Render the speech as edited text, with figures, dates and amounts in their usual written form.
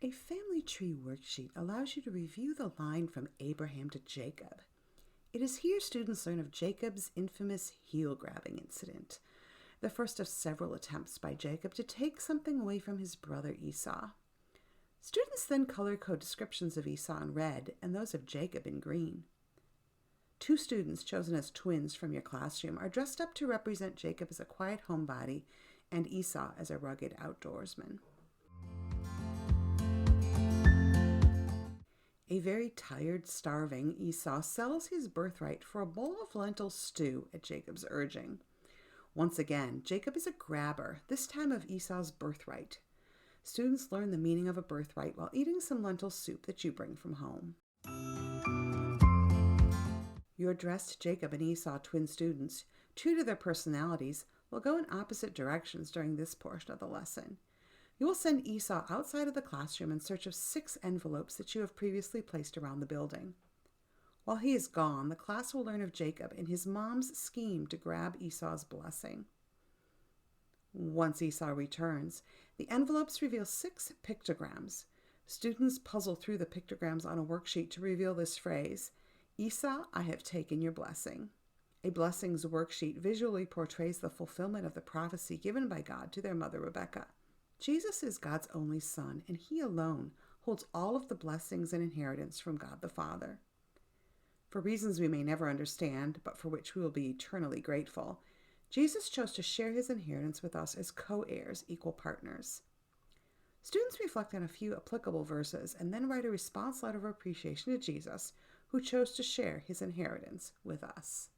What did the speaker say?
A family tree worksheet allows you to review the line from Abraham to Jacob. It is here students learn of Jacob's infamous heel-grabbing incident, the first of several attempts by Jacob to take something away from his brother Esau. Students then color code descriptions of Esau in red and those of Jacob in green. 2 students chosen as twins from your classroom are dressed up to represent Jacob as a quiet homebody and Esau as a rugged outdoorsman. A very tired, starving Esau sells his birthright for a bowl of lentil stew at Jacob's urging. Once again, Jacob is a grabber, this time of Esau's birthright. Students learn the meaning of a birthright while eating some lentil soup that you bring from home. Your dressed Jacob and Esau twin students, true to their personalities, will go in opposite directions during this portion of the lesson. You will send Esau outside of the classroom in search of 6 envelopes that you have previously placed around the building. While he is gone, the class will learn of Jacob and his mom's scheme to grab Esau's blessing. Once Esau returns, the envelopes reveal 6 pictograms. Students puzzle through the pictograms on a worksheet to reveal this phrase, "Esau, I have taken your blessing." A blessings worksheet visually portrays the fulfillment of the prophecy given by God to their mother Rebekah. Jesus is God's only son, and he alone holds all of the blessings and inheritance from God the Father. For reasons we may never understand, but for which we will be eternally grateful, Jesus chose to share his inheritance with us as co-heirs, equal partners. Students reflect on a few applicable verses and then write a response letter of appreciation to Jesus, who chose to share his inheritance with us.